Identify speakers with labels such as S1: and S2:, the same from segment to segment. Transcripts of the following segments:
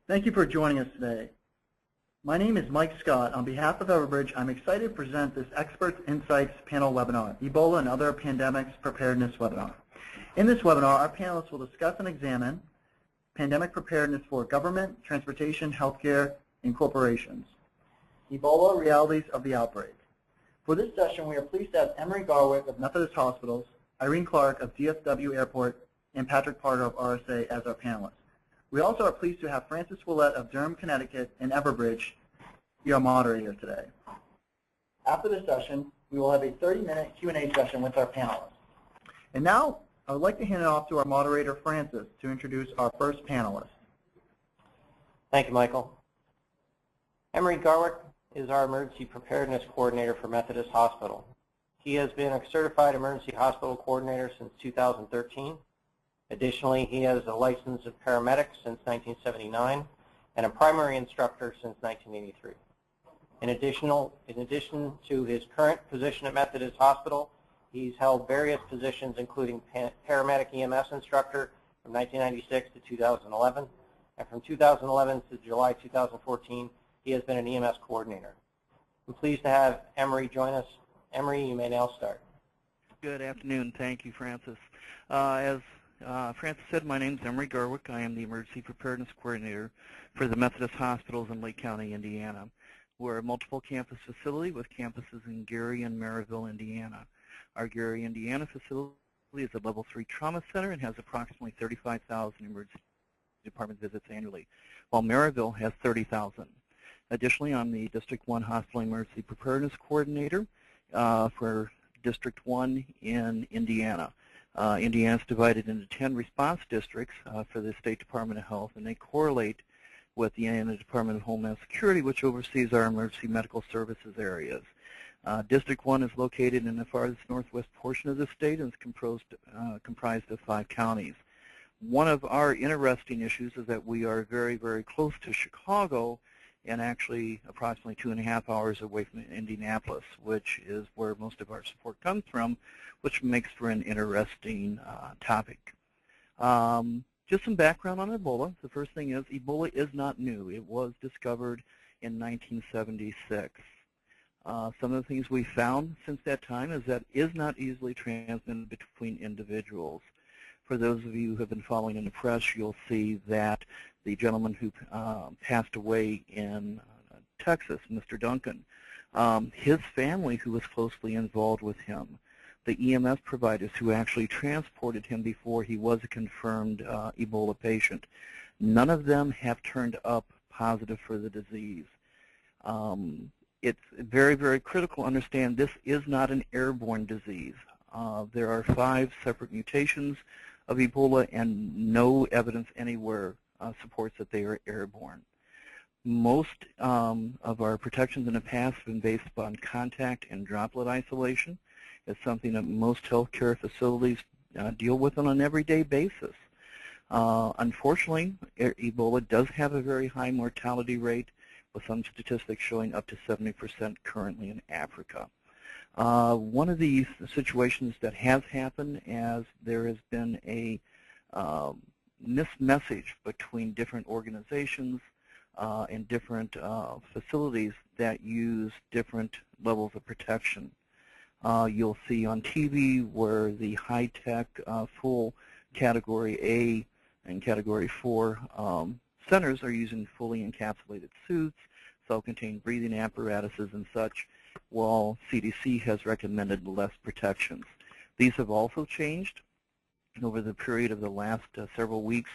S1: Thank you for joining us today. My name is Mike Scott. On behalf of Everbridge, I'm excited to present this Expert Insights panel webinar, Ebola and Other Pandemics Preparedness webinar. In this webinar, our panelists will discuss and examine pandemic preparedness for government, transportation, healthcare, and corporations. Ebola, realities of the outbreak. For this session, we are pleased to have Emery Garwick of Methodist Hospitals, Irene Clark of DFW Airport, and Patrick Parker of RSA as our panelists. We also are pleased to have Francis Willett of Durham, Connecticut, and Everbridge be our moderator today. After this session, we will have a 30-minute Q&A session with our panelists. And now, I would like to hand it off to our moderator, Francis, to introduce our first panelist.
S2: Thank you, Michael. Emery Garwick is our Emergency Preparedness Coordinator for Methodist Hospital. He has been a certified emergency hospital coordinator since 2013. Additionally, he has a license of paramedic since 1979 and a primary instructor since 1983. In addition to his current position at Methodist Hospital, he's held various positions including paramedic EMS instructor from 1996 to 2011, and from 2011 to July 2014, he has been an EMS coordinator. I'm pleased to have Emery join us. Emery, you may now start.
S3: Good afternoon. Thank you, Francis. As Francis said, my name is Emery Garwick. I am the Emergency Preparedness Coordinator for the Methodist Hospitals in Lake County, Indiana. We're a multiple campus facility with campuses in Gary and Maryville, Indiana. Our Gary, Indiana facility is a level 3 trauma center and has approximately 35,000 emergency department visits annually, while Maryville has 30,000. Additionally, I'm the District 1 Hospital Emergency Preparedness Coordinator for District 1 in Indiana. Indiana is divided into 10 response districts for the State Department of Health, and they correlate with the Indiana Department of Homeland Security, which oversees our emergency medical services areas. District 1 is located in the farthest northwest portion of the state and is comprised of 5 counties. One of our interesting issues is that we are very, very close to Chicago and actually approximately 2.5 hours away from Indianapolis, which is where most of our support comes from, which makes for an interesting topic. Just some background on Ebola. The first thing is Ebola is not new. It was discovered in 1976. Some of the things we found since that time is that it is not easily transmitted between individuals. For those of you who have been following in the press, you'll see that the gentleman who passed away in Texas, Mr. Duncan, his family who was closely involved with him, the EMS providers who actually transported him before he was a confirmed Ebola patient, none of them have turned up positive for the disease. It's very, very critical to understand this is not an airborne disease. There are 5 separate mutations of Ebola, and no evidence anywhere supports that they are airborne. Most of our protections in the past have been based upon contact and droplet isolation. It's something that most healthcare facilities deal with on an everyday basis. Unfortunately, Ebola does have a very high mortality rate, with some statistics showing up to 70% currently in Africa. One of the situations that has happened as there has been a mismessage between different organizations and different facilities that use different levels of protection. You'll see on TV where the high-tech full Category A and Category 4 centers are using fully encapsulated suits, self-contained breathing apparatuses and such, while CDC has recommended less protections. These have also changed over the period of the last several weeks,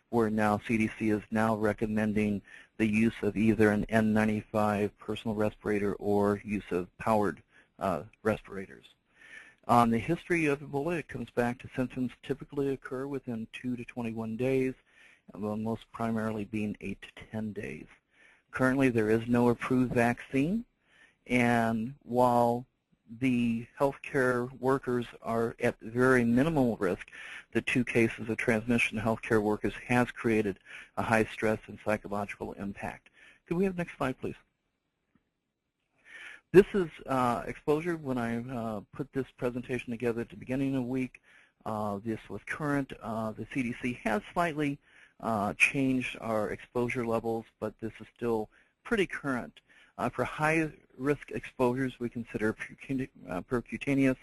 S3: where now CDC is now recommending the use of either an N95 personal respirator or use of powered respirators. On the history of Ebola, it comes back to symptoms typically occur within 2 to 21 days, most primarily being 8 to 10 days. Currently, there is no approved vaccine, and while the healthcare workers are at very minimal risk, the 2 cases of transmission to healthcare workers has created a high stress and psychological impact. Could we have the next slide, please? This is exposure when I put this presentation together at the beginning of the week. This was current. The CDC has slightly changed our exposure levels, but this is still pretty current. For high-risk exposures, we consider percutaneous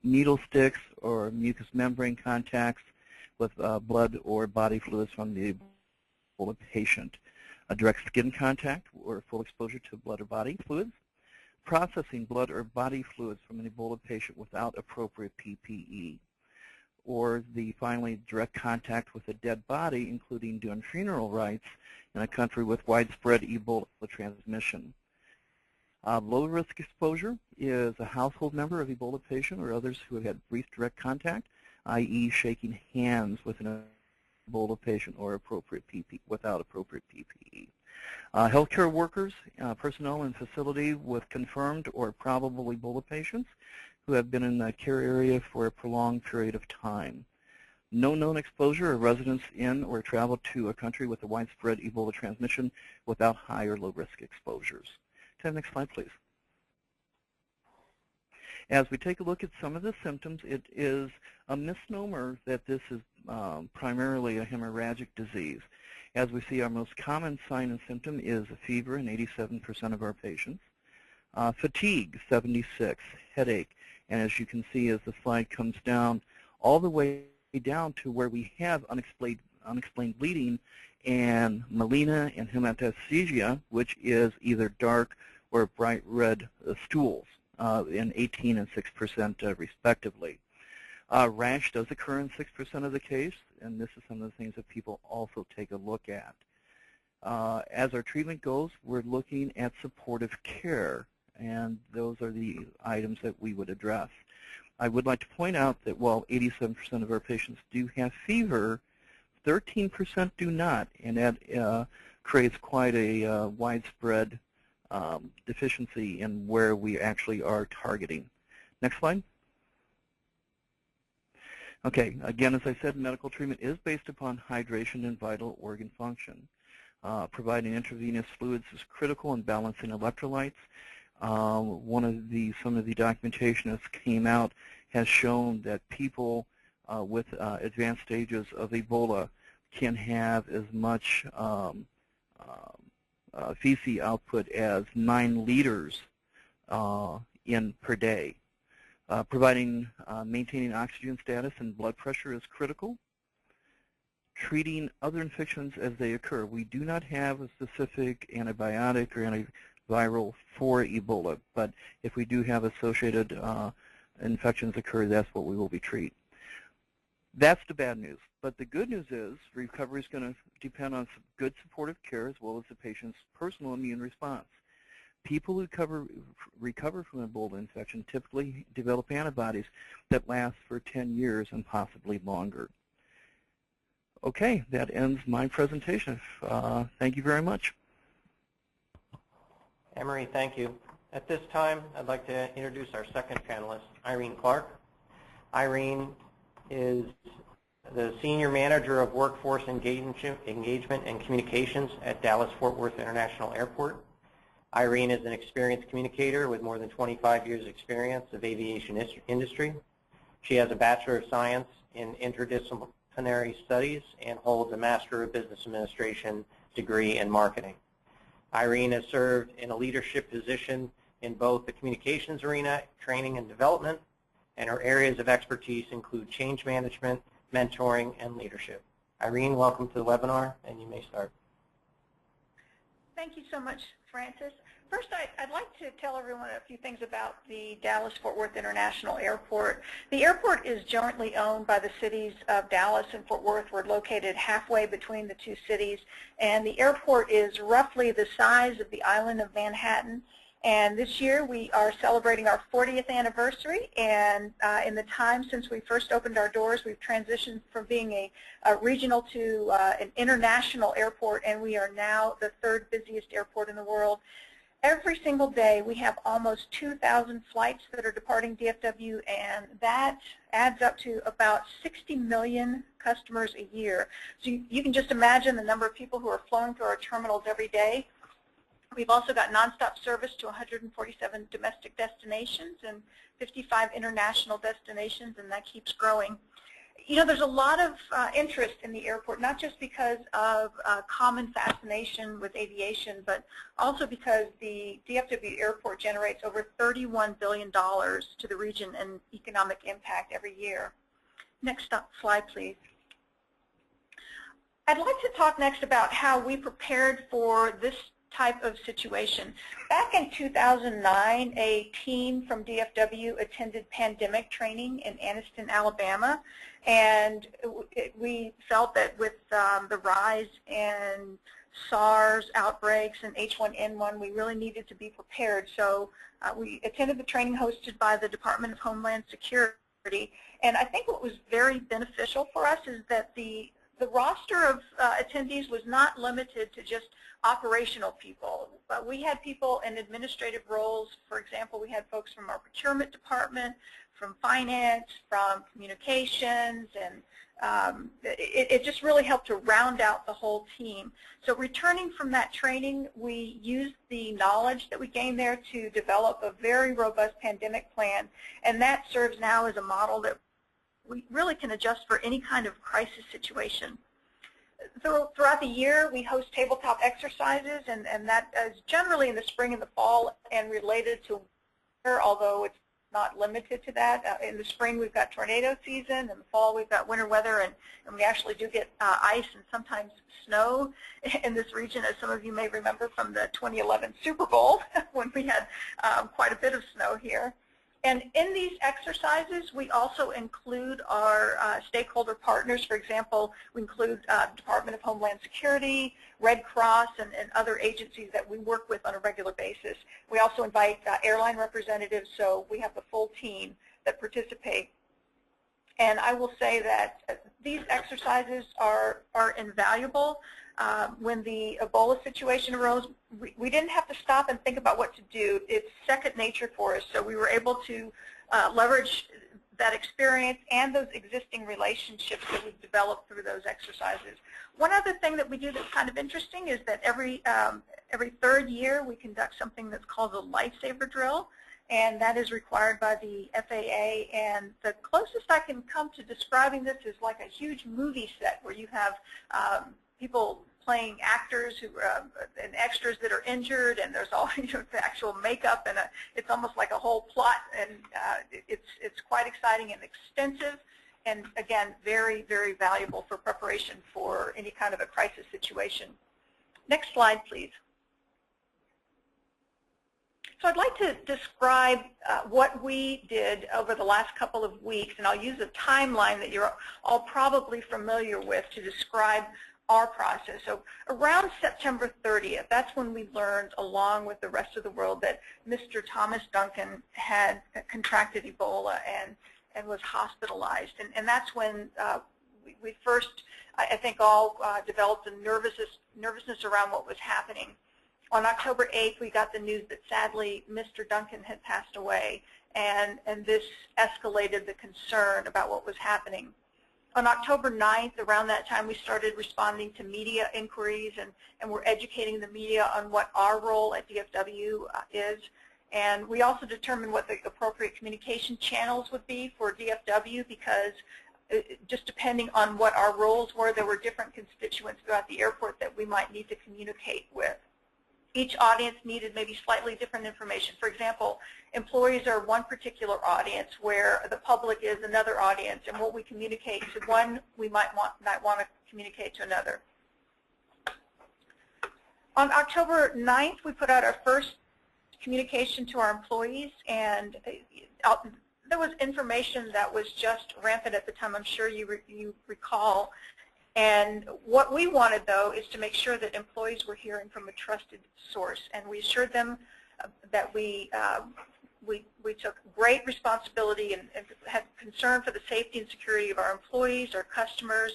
S3: needle sticks or mucous membrane contacts with blood or body fluids from the Ebola patient. A direct skin contact or full exposure to blood or body fluids. Processing blood or body fluids from an Ebola patient without appropriate PPE. Or finally, direct contact with a dead body, including doing funeral rites in a country with widespread Ebola transmission. Low-risk exposure is a household member of Ebola patient or others who have had brief direct contact, i.e. shaking hands with an Ebola patient or without appropriate PPE. Healthcare workers, personnel in facility with confirmed or probable Ebola patients who have been in the care area for a prolonged period of time. No known exposure or residence in or travel to a country with a widespread Ebola transmission without high or low risk exposures. Can I have the next slide, please? As we take a look at some of the symptoms, it is a misnomer that this is primarily a hemorrhagic disease. As we see, our most common sign and symptom is a fever in 87% of our patients, fatigue, 76, headache, and as you can see as the slide comes down, all the way down to where we have unexplained bleeding and melena and hematasthesia, which is either dark or bright red stools in 18 and 6% respectively. Rash does occur in 6% of the case, and this is some of the things that people also take a look at. As our treatment goes, we're looking at supportive care, and those are the items that we would address. I would like to point out that while 87% of our patients do have fever, 13% do not, and that creates quite a widespread deficiency in where we actually are targeting. Next slide. Okay, again, as I said, medical treatment is based upon hydration and vital organ function. Providing intravenous fluids is critical in balancing electrolytes. Some of the documentation that came out has shown that people with advanced stages of Ebola can have as much feces output as 9 liters per day. Maintaining oxygen status and blood pressure is critical. Treating other infections as they occur. We do not have a specific antibiotic or antiviral for Ebola, but if we do have associated infections occur, that's what we will be treating. That's the bad news. But the good news is recovery is going to depend on some good supportive care as well as the patient's personal immune response. People who recover from Ebola infection typically develop antibodies that last for 10 years and possibly longer. Okay, that ends my presentation. Thank you very much.
S2: Emery, thank you. At this time, I'd like to introduce our second panelist, Irene Clark. Irene is the Senior Manager of Workforce Engagement and Communications at Dallas-Fort Worth International Airport. Irene is an experienced communicator with more than 25 years' experience of aviation industry. She has a Bachelor of Science in Interdisciplinary Studies and holds a Master of Business Administration degree in Marketing. Irene has served in a leadership position in both the communications arena, training and development, and her areas of expertise include change management, mentoring, and leadership. Irene, welcome to the webinar, and you may start.
S4: Thank you so much, Francis. First, I'd like to tell everyone a few things about the Dallas-Fort Worth International Airport. The airport is jointly owned by the cities of Dallas and Fort Worth. We're located halfway between the two cities, and the airport is roughly the size of the island of Manhattan. And this year we are celebrating our 40th anniversary, and in the time since we first opened our doors, we've transitioned from being a regional to an international airport, and we are now the 3rd busiest airport in the world. Every single day we have almost 2,000 flights that are departing DFW, and that adds up to about 60 million customers a year. So you can just imagine the number of people who are flowing through our terminals every day. We've also got nonstop service to 147 domestic destinations and 55 international destinations, and that keeps growing. there's a lot of interest in the airport, not just because of common fascination with aviation, but also because the DFW airport generates over $31 billion to the region in economic impact every year. Next slide, please. I'd like to talk next about how we prepared for this type of situation. Back in 2009, a team from DFW attended pandemic training in Anniston, Alabama, and we felt that with the rise in SARS outbreaks and H1N1, we really needed to be prepared. So we attended the training hosted by the Department of Homeland Security, and I think what was very beneficial for us is that the roster of attendees was not limited to just operational people, but we had people in administrative roles. For example, we had folks from our procurement department, from finance, from communications, and it just really helped to round out the whole team. So returning from that training, we used the knowledge that we gained there to develop a very robust pandemic plan, and that serves now as a model that we really can adjust for any kind of crisis situation. Throughout the year, we host tabletop exercises, and that is generally in the spring and the fall and related to winter, although it's not limited to that. In the spring, we've got tornado season. In the fall, we've got winter weather, and we actually do get ice and sometimes snow in this region, as some of you may remember from the 2011 Super Bowl when we had quite a bit of snow here. And in these exercises, we also include our stakeholder partners. For example, we include Department of Homeland Security, Red Cross, and other agencies that we work with on a regular basis. We also invite airline representatives, so we have the full team that participate. And I will say that these exercises are invaluable. When the Ebola situation arose, we didn't have to stop and think about what to do. It's second nature for us, so we were able to leverage that experience and those existing relationships that we've developed through those exercises. One other thing that we do that's kind of interesting is that every third year we conduct something that's called the Lifesaver Drill, and that is required by the FAA. And the closest I can come to describing this is like a huge movie set where you have people playing actors who and extras that are injured, and there's all the actual makeup, and it's almost like a whole plot, and it's quite exciting and extensive, and again, very, very valuable for preparation for any kind of a crisis situation. Next slide, please. So I'd like to describe what we did over the last couple of weeks, and I'll use a timeline that you're all probably familiar with to describe our process. So around September 30th, that's when we learned, along with the rest of the world, that Mr. Thomas Duncan had contracted Ebola and was hospitalized. And that's when we first, I think, all developed a nervousness around what was happening. On October 8th, we got the news that sadly Mr. Duncan had passed away, and this escalated the concern about what was happening. On October 9th, around that time, we started responding to media inquiries, and we're educating the media on what our role at DFW is. And we also determined what the appropriate communication channels would be for DFW, because just depending on what our roles were, there were different constituents throughout the airport that we might need to communicate with. Each audience needed maybe slightly different information. For example, employees are one particular audience, where the public is another audience, and what we communicate to one, we might want to communicate to another. On October 9th, we put out our first communication to our employees, and there was information that was just rampant at the time, I'm sure you recall. And what we wanted, though, is to make sure that employees were hearing from a trusted source, and we assured them that we took great responsibility and had concern for the safety and security of our employees, our customers,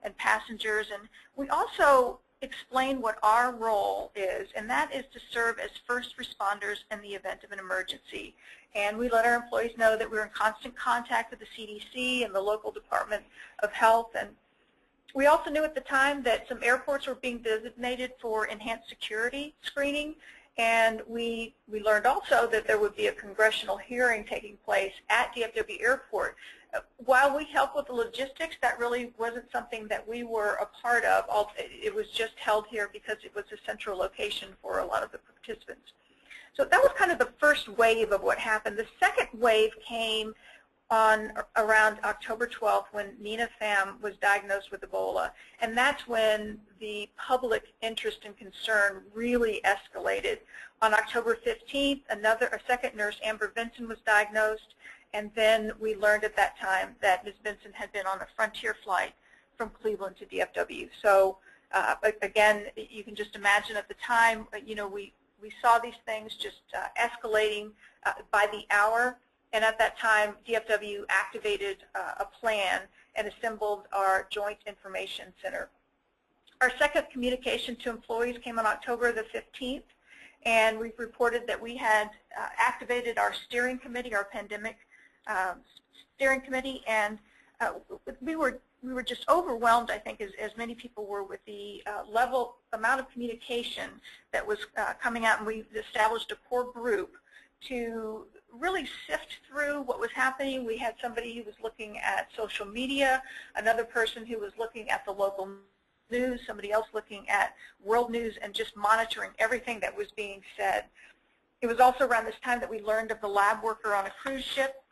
S4: and passengers. And we also explained what our role is, and that is to serve as first responders in the event of an emergency. And we let our employees know that we were in constant contact with the CDC and the local Department of Health. And we also knew at the time that some airports were being designated for enhanced security screening, and we learned also that there would be a congressional hearing taking place at DFW Airport While we help with the logistics, that really wasn't something that we were a part of. It was just held here because it was a central location for a lot of the participants. So that was kind of the first wave of what happened. The second wave came on around October 12th when Nina Pham was diagnosed with Ebola. And that's when the public interest and concern really escalated. On October 15th, a second nurse, Amber Vinson, was diagnosed. And then we learned at that time that Ms. Vinson had been on a Frontier flight from Cleveland to DFW. So again, you can just imagine at the time, we saw these things just escalating by the hour. And at that time, DFW activated a plan and assembled our Joint Information Center. Our second communication to employees came on October the 15th, and we've reported that we had activated our steering committee, our pandemic steering committee, and we were just overwhelmed, I think, as many people were, with the amount of communication that was coming out, and we established a core group to really sift through what was happening. We had somebody who was looking at social media, another person who was looking at the local news, somebody else looking at world news, and just monitoring everything that was being said. It was also around this time that we learned of the lab worker on a cruise ship.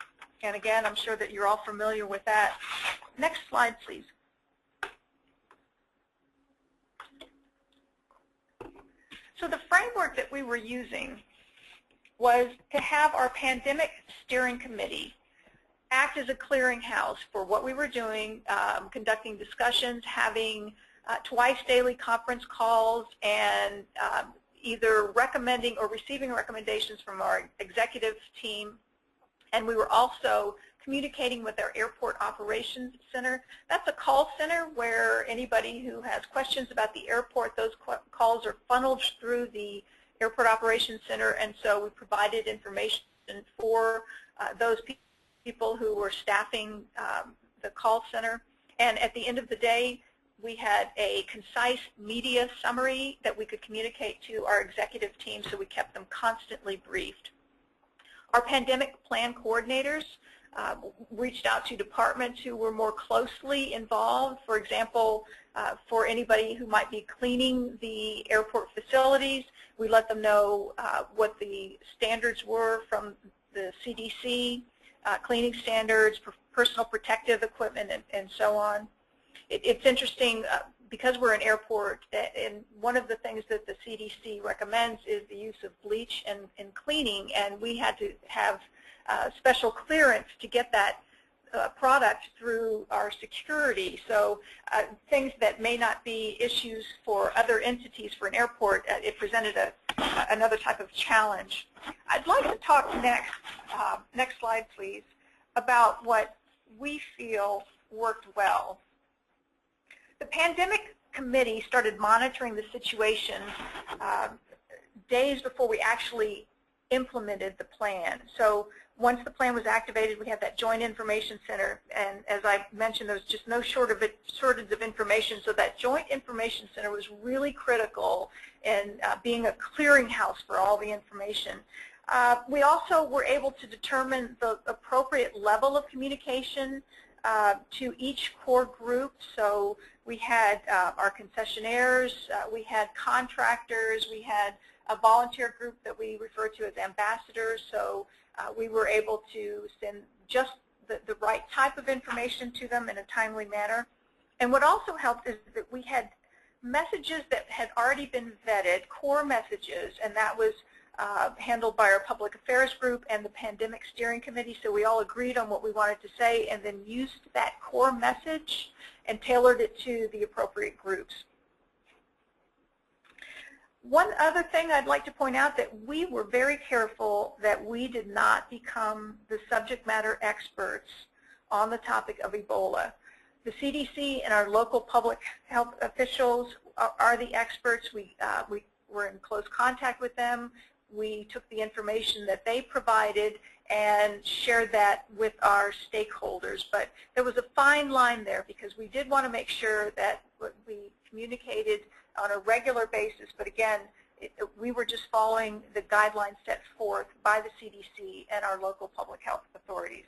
S4: And again, I'm sure that you're all familiar with that. Next slide, please. So the framework that we were using was to have our pandemic steering committee act as a clearinghouse for what we were doing, conducting discussions, having twice daily conference calls, and either recommending or receiving recommendations from our executive team. And we were also communicating with our Airport Operations Center. That's a call center where anybody who has questions about the airport, those calls are funneled through the Airport Operations Center, and so we provided information for those people who were staffing the call center. And at the end of the day, we had a concise media summary that we could communicate to our executive team, so we kept them constantly briefed. Our pandemic plan coordinators reached out to departments who were more closely involved. For example, for anybody who might be cleaning the airport facilities, we let them know what the standards were from the CDC, cleaning standards, personal protective equipment, and so on. It's interesting, because we're an airport, and one of the things that the CDC recommends is the use of bleach and cleaning, and we had to have special clearance to get that product through our security. So things that may not be issues for other entities for an airport, it presented another type of challenge. I'd like to talk next slide please, about what we feel worked well. The pandemic committee started monitoring the situation days before we actually implemented the plan. So once the plan was activated, we had that Joint Information Center, and as I mentioned, there was just no shortage of information, so that Joint Information Center was really critical in being a clearinghouse for all the information. We also were able to determine the appropriate level of communication to each core group. So we had our concessionaires, we had contractors, we had a volunteer group that we refer to as ambassadors. So we were able to send just the right type of information to them in a timely manner. And what also helped is that we had messages that had already been vetted, core messages, and that was handled by our public affairs group and the pandemic steering committee. So we all agreed on what we wanted to say and then used that core message and tailored it to the appropriate groups. One other thing I'd like to point out, that we were very careful that we did not become the subject matter experts on the topic of Ebola. The CDC and our local public health officials are the experts. We were in close contact with them. We took the information that they provided and shared that with our stakeholders. But there was a fine line there, because we did want to make sure that we communicated on a regular basis, but again, we were just following the guidelines set forth by the CDC and our local public health authorities.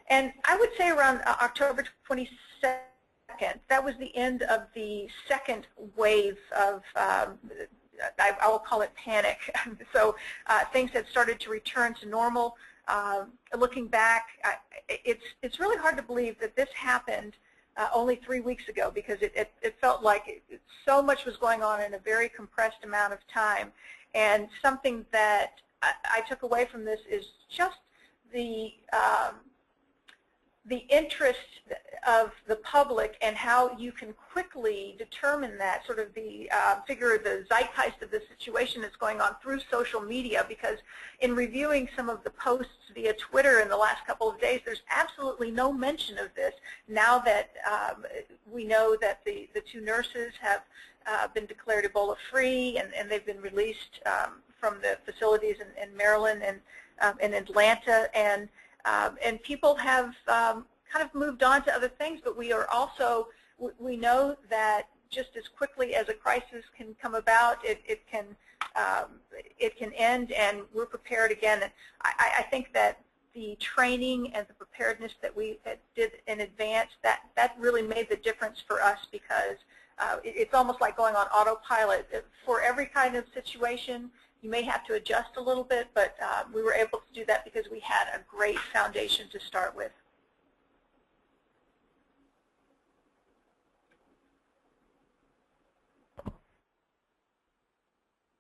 S4: And I would say around October 22nd, that was the end of the second wave of, I will call it panic. So things had started to return to normal. Looking back, it's really hard to believe that this happened only 3 weeks ago, because it felt like so much was going on in a very compressed amount of time. And something that I took away from this is just the interest of the public and how you can quickly determine that, sort of the figure the zeitgeist of the situation that's going on through social media, because in reviewing some of the posts via Twitter in the last couple of days, there's absolutely no mention of this now that we know that the two nurses have been declared Ebola-free, and they've been released from the facilities in Maryland and in Atlanta, and people have kind of moved on to other things, but we are also, we know that just as quickly as a crisis can come about, it can end, and we're prepared again. And I think that the training and the preparedness that we did in advance, that really made the difference for us, because it's almost like going on autopilot. For every kind of situation, you may have to adjust a little bit, but we were able to do that because we had a great foundation to start with.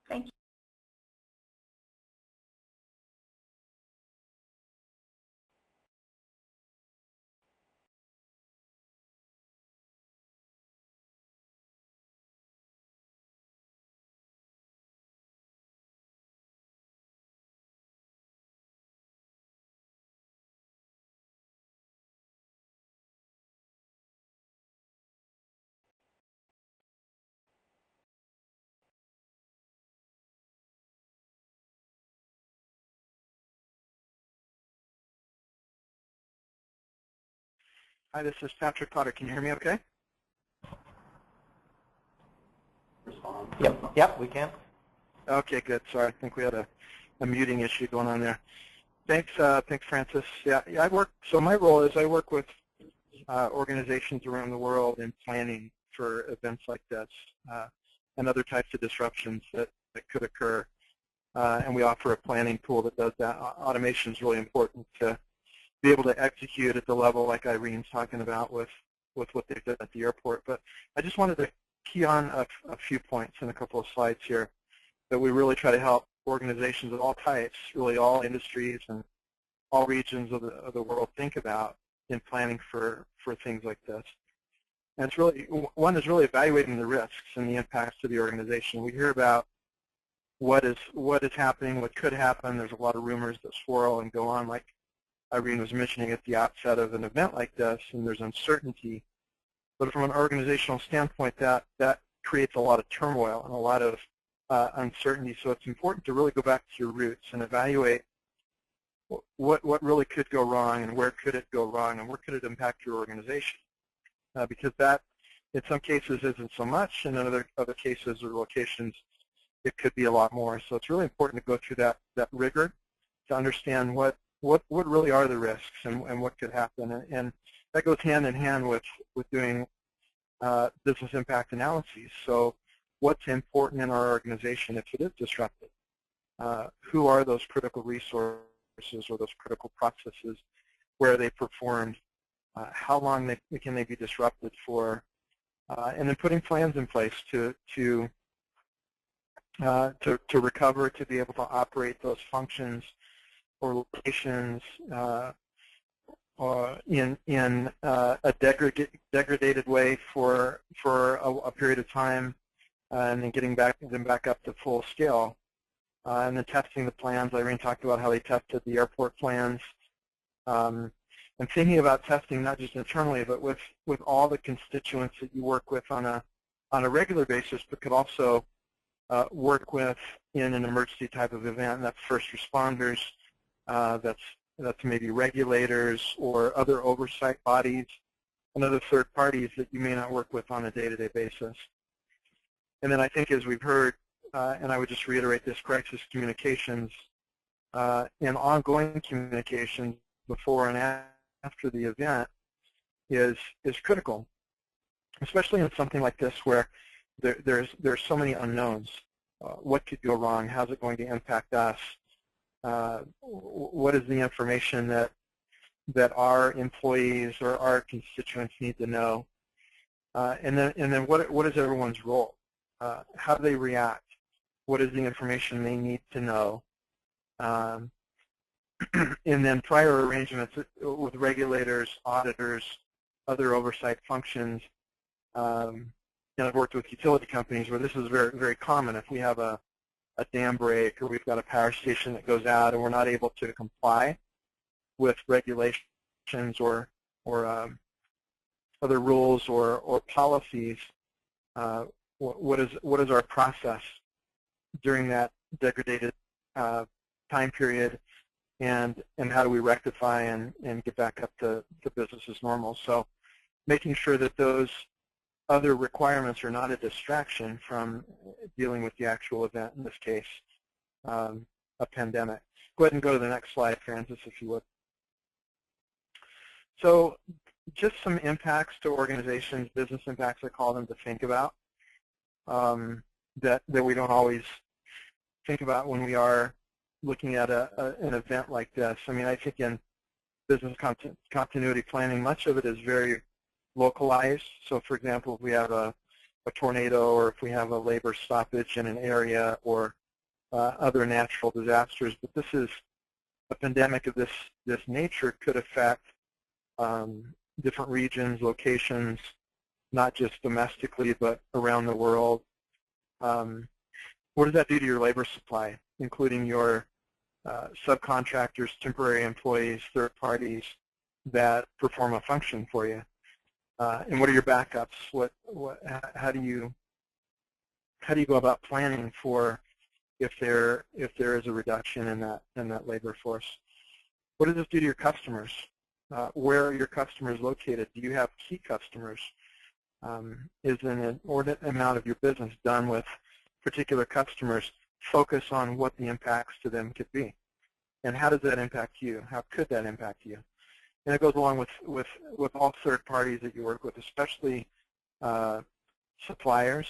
S4: Thank you.
S5: Hi, this is Patrick Potter. Can you hear me okay?
S2: Yep, we can.
S5: Okay, good. Sorry, I think we had a muting issue going on there. Thanks, Francis. Yeah, so my role is I work with organizations around the world in planning for events like this and other types of disruptions that could occur. And we offer a planning tool that does that. Automation is really important to be able to execute at the level like Irene's talking about with what they've done at the airport. But I just wanted to key on a few points in a couple of slides here that we really try to help organizations of all types, really all industries and all regions of the world think about in planning for things like this. And it's really, one is really evaluating the risks and the impacts to the organization. We hear about what is happening, what could happen. There's a lot of rumors that swirl and go on, like Irene was mentioning at the outset of an event like this, and there's uncertainty. But from an organizational standpoint, that creates a lot of turmoil and a lot of uncertainty. So it's important to really go back to your roots and evaluate what really could go wrong, and where could it go wrong, and where could it impact your organization. Because that, in some cases, isn't so much, and in other cases or locations, it could be a lot more. So it's really important to go through that rigor to understand what really are the risks and what could happen. And that goes hand in hand with doing business impact analyses. So what's important in our organization if it is disrupted? Who are those critical resources or those critical processes? Where are they performed? How long can they be disrupted for? And then putting plans in place to recover, to be able to operate those functions or locations in a degraded way for a period of time, and then getting them back up to full scale. And then testing the plans. Irene talked about how they tested the airport plans. And thinking about testing not just internally, but with all the constituents that you work with on a regular basis, but could also work with in an emergency type of event. And that's first responders, that's maybe regulators or other oversight bodies and other third parties that you may not work with on a day-to-day basis. And then I think, as we've heard, and I would just reiterate this, crisis communications in ongoing communication before and after the event is critical, especially in something like this where there's so many unknowns. What could go wrong? How's it going to impact us? What is the information that our employees or our constituents need to know? And then what is everyone's role? How do they react? What is the information they need to know? And then prior arrangements with regulators, auditors, other oversight functions. And I've worked with utility companies where this is very, very common. If we have a dam break or we've got a power station that goes out and we're not able to comply with regulations or other rules or policies, what is our process during that degraded time period, and how do we rectify and get back up to business as normal? So making sure that those other requirements are not a distraction from dealing with the actual event, in this case, a pandemic. Go ahead and go to the next slide, Francis, if you would. So just some impacts to organizations, business impacts I call them, to think about, that we don't always think about when we are looking at an event like this. I mean, I think in business continuity planning, much of it is very localized. So for example, if we have a tornado, or if we have a labor stoppage in an area, or other natural disasters, but this is a pandemic of this nature could affect different regions, locations, not just domestically, but around the world. What does that do to your labor supply, including your subcontractors, temporary employees, third parties that perform a function for you? And what are your backups? How do you go about planning for if there is a reduction in that labor force? What does this do to your customers? Where are your customers located? Do you have key customers? Is an inordinate amount of your business done with particular customers? Focus on what the impacts to them could be, and how does that impact you? How could that impact you? And it goes along with all third parties that you work with, especially suppliers.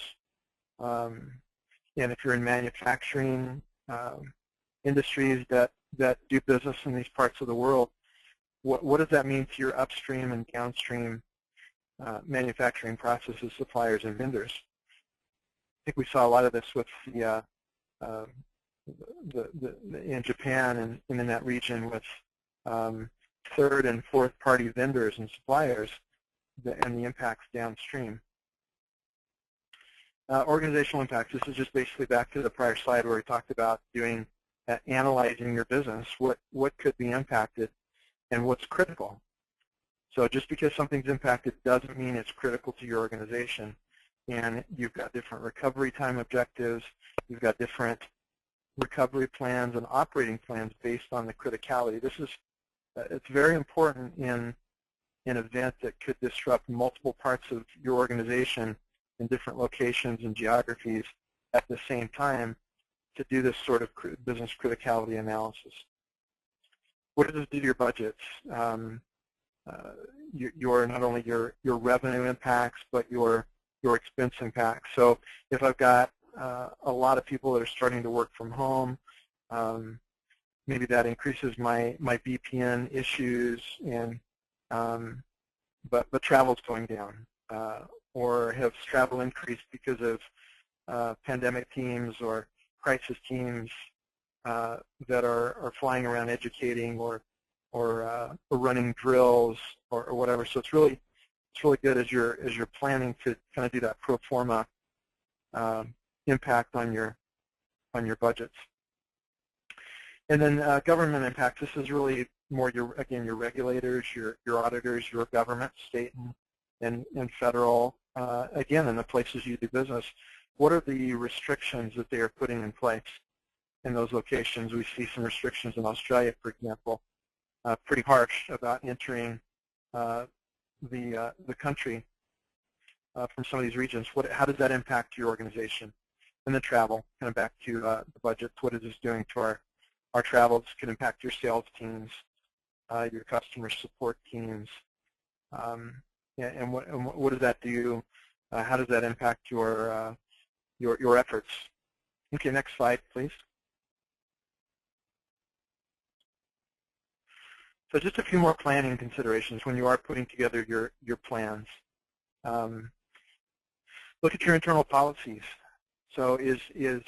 S5: And if you're in manufacturing industries that do business in these parts of the world, what does that mean to your upstream and downstream manufacturing processes, suppliers, and vendors? I think we saw a lot of this with in Japan and in that region with third and fourth party vendors and suppliers, and the impacts downstream. Organizational impacts. This is just basically back to the prior slide where we talked about analyzing your business. What could be impacted and what's critical. So just because something's impacted doesn't mean it's critical to your organization. And you've got different recovery time objectives. You've got different recovery plans and operating plans based on the criticality. It's very important in an event that could disrupt multiple parts of your organization in different locations and geographies at the same time to do this sort of business criticality analysis. What does this do to your budgets? Not only your revenue impacts, but your expense impacts. So if I've got a lot of people that are starting to work from home, maybe that increases my VPN issues, and but travel's going down, or has travel increased because of pandemic teams or crisis teams that are flying around educating or running drills or whatever. So it's really good as you're planning to kind of do that pro forma impact on your budgets. And then government impacts. This is really more your regulators, your auditors, your government, state and federal. Again, in the places you do business, what are the restrictions that they are putting in place in those locations? We see some restrictions in Australia, for example, pretty harsh about entering the country from some of these regions. How does that impact your organization? And the travel, kind of back to the budgets. What is this doing to our travels could impact your sales teams, your customer support teams. Yeah, and what does that do? How does that impact your efforts? Okay, next slide, please. So just a few more planning considerations when you are putting together your plans. Look at your internal policies. So is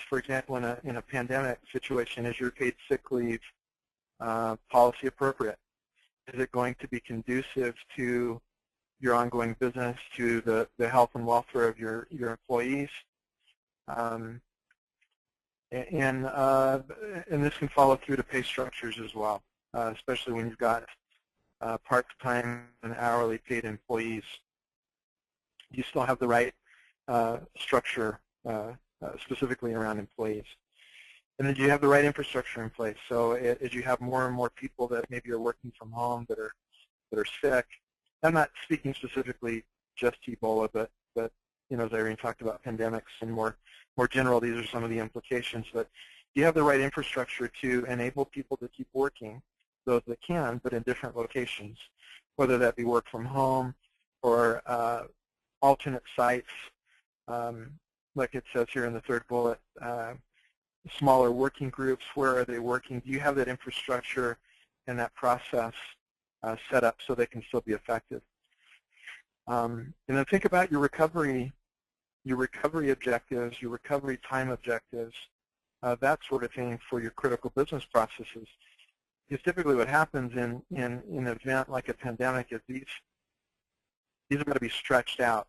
S5: for example, in a pandemic situation, is your paid sick leave policy appropriate? Is it going to be conducive to your ongoing business, to the health and welfare of your employees? And this can follow through to pay structures as well, especially when you've got part-time and hourly paid employees. You still have the right structure specifically around employees. And then do you have the right infrastructure in place? So as you have more and more people that maybe are working from home that are sick, I'm not speaking specifically just Ebola, but you know, as Irene talked about pandemics and more general, these are some of the implications. But you have the right infrastructure to enable people to keep working, those that can, but in different locations, whether that be work from home or alternate sites, like it says here in the third bullet, smaller working groups. Where are they working? Do you have that infrastructure and that process set up so they can still be effective? And then think about your recovery objectives, your recovery time objectives, that sort of thing for your critical business processes. Because typically what happens in an event like a pandemic is these are going to be stretched out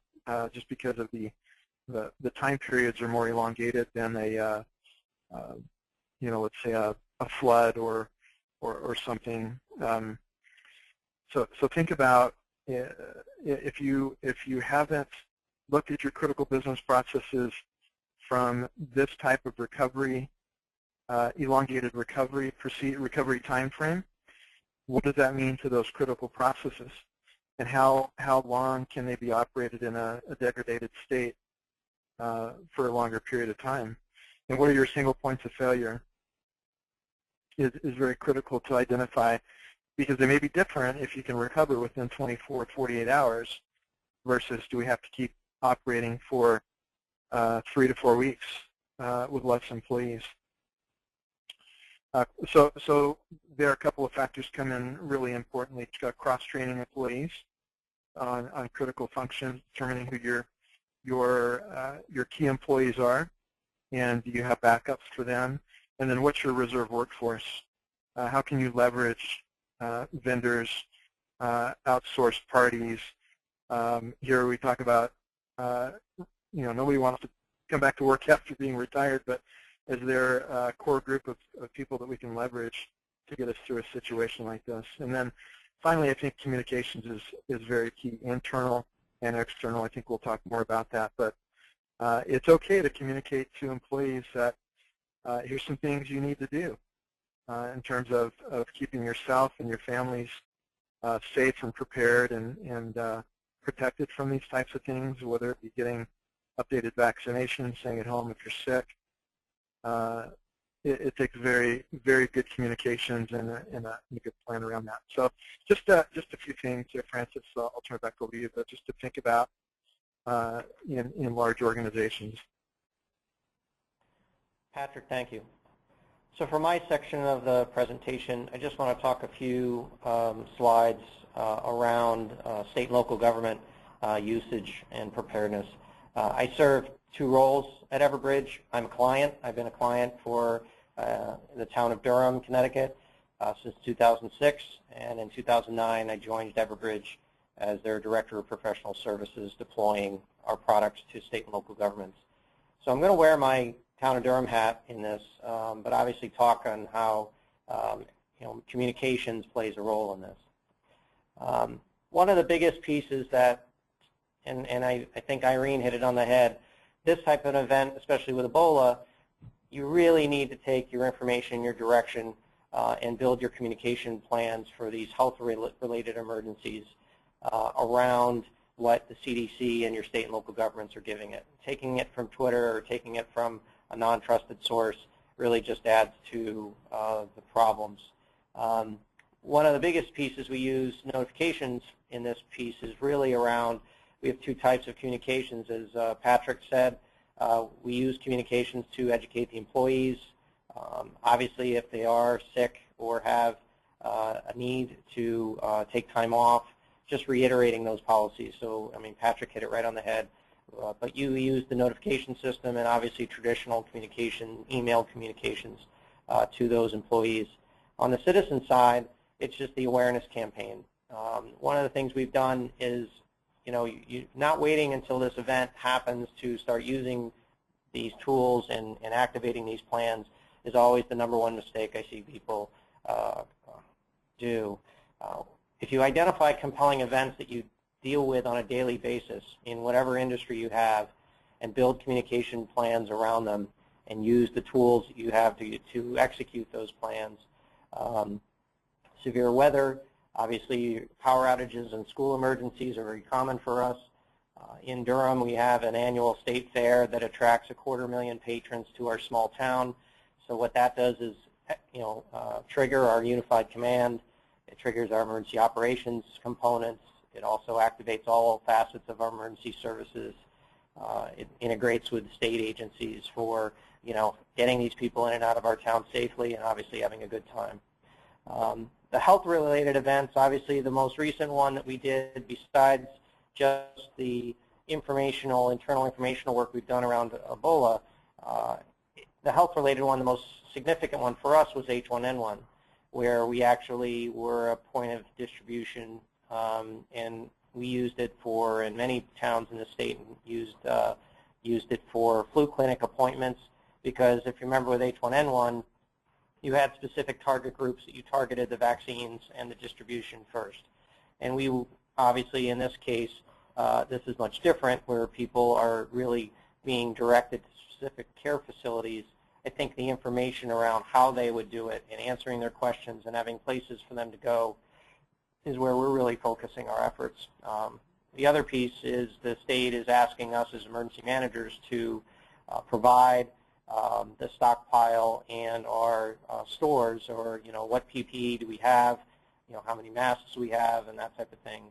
S5: just because of the time periods are more elongated than a you know, let's say a flood or something. So think about if you haven't looked at your critical business processes from this type of recovery, elongated recovery time frame, what does that mean to those critical processes? And how long can they be operated in a degraded state for a longer period of time? And what are your single points of failure is very critical to identify, because they may be different if you can recover within 24 or 48 hours versus do we have to keep operating for 3 to 4 weeks with less employees. So there are a couple of factors come in really importantly. Cross-training employees on critical functions, determining who your key employees are, and do you have backups for them? And then what's your reserve workforce? How can you leverage vendors, outsourced parties? Here we talk about, you know, nobody wants to come back to work after being retired, but is there a core group of people that we can leverage to get us through a situation like this? And then finally, I think communications is very key, internal and external. I think we'll talk more about that, but it's okay to communicate to employees that here's some things you need to do in terms of keeping yourself and your families safe and prepared and protected from these types of things, whether it be getting updated vaccinations, staying at home if you're sick. It takes very, very good communications and a good plan around that. So just a few things here, Francis. I'll turn it back over to you, but just to think about in large organizations.
S2: Patrick, thank you. So for my section of the presentation, I just want to talk a few slides around state and local government usage and preparedness. I serve 2 roles at Everbridge. I'm a client. I've been a client for the town of Durham, Connecticut since 2006, and in 2009 I joined Everbridge as their Director of Professional Services, deploying our products to state and local governments. So I'm going to wear my town of Durham hat in this, but obviously talk on how you know, communications plays a role in this. One of the biggest pieces that, and I think Irene hit it on the head, this type of event, especially with Ebola, you really need to take your information, your direction, and build your communication plans for these health-related emergencies around what the CDC and your state and local governments are giving it. Taking it from Twitter or taking it from a non-trusted source really just adds to the problems. One of the biggest pieces we use notifications in this piece is really around, we have two types of communications, as Patrick said. We use communications to educate the employees. Obviously, if they are sick or have a need to take time off, just reiterating those policies. So, I mean, Patrick hit it right on the head. But you use the notification system and obviously traditional communication, email communications to those employees. On the citizen side, it's just the awareness campaign. One of the things we've done is, you not waiting until this event happens to start using these tools and activating these plans is always the #1 mistake I see people do. If you identify compelling events that you deal with on a daily basis in whatever industry you have and build communication plans around them and use the tools that you have to execute those plans. Severe weather, obviously power outages and school emergencies are very common for us. In Durham, we have an annual state fair that attracts 250,000 patrons to our small town. So what that does is, trigger our unified command. It triggers our emergency operations components. It also activates all facets of our emergency services. It integrates with state agencies for, getting these people in and out of our town safely and obviously having a good time. The health-related events, obviously the most recent one that we did, besides just the internal informational work we've done around Ebola, the health-related one, the most significant one for us was H1N1, where we actually were a point of distribution, and we used it in many towns in the state, and used it for flu clinic appointments, because if you remember with H1N1, you had specific target groups that you targeted the vaccines and the distribution first. And we obviously, in this case, this is much different, where people are really being directed to specific care facilities. I think the information around how they would do it and answering their questions and having places for them to go is where we're really focusing our efforts. The other piece is the state is asking us as emergency managers to provide the stockpile and our stores, or what PPE do we have, how many masks we have, and that type of thing.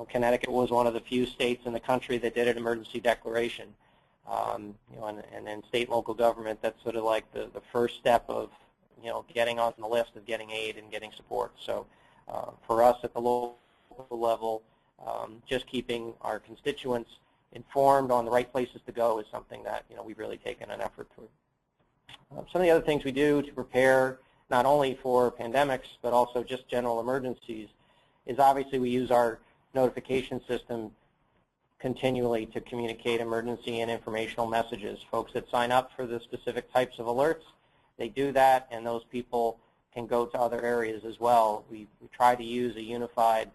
S2: Connecticut was one of the few states in the country that did an emergency declaration. And then state and local government, that's sort of like the first step of getting on the list of getting aid and getting support. So for us at the local level, just keeping our constituents informed on the right places to go is something that we've really taken an effort toward. Some of the other things we do to prepare not only for pandemics but also just general emergencies is obviously we use our notification system continually to communicate emergency and informational messages. Folks that sign up for the specific types of alerts, they do that, and those people can go to other areas as well. We try to use a unified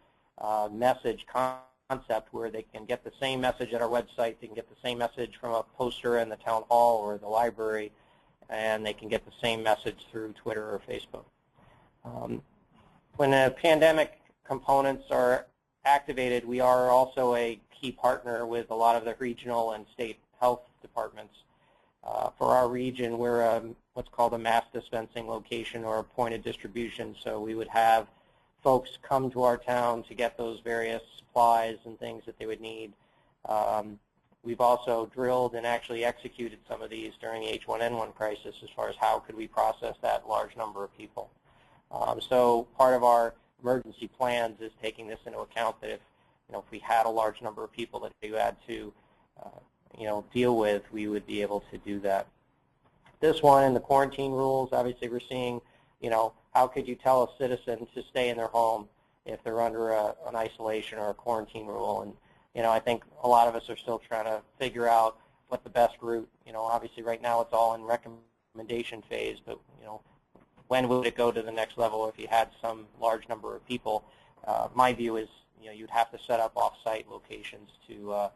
S2: message concept where they can get the same message at our website, they can get the same message from a poster in the town hall or the library, and they can get the same message through Twitter or Facebook. When the pandemic components are activated, we are also a key partner with a lot of the regional and state health departments. For our region, we're what's called a mass dispensing location or a point of distribution, so we would have folks come to our town to get those various supplies and things that they would need. We've also drilled and actually executed some of these during the H1N1 crisis as far as how could we process that large number of people. So part of our emergency plans is taking this into account, that if we had a large number of people that we had to deal with, we would be able to do that. This one in the quarantine rules, obviously we're seeing, how could you tell a citizen to stay in their home if they're under an isolation or a quarantine rule? And I think a lot of us are still trying to figure out what the best route. Obviously right now it's all in recommendation phase, but when would it go to the next level if you had some large number of people? My view is you'd have to set up off-site locations to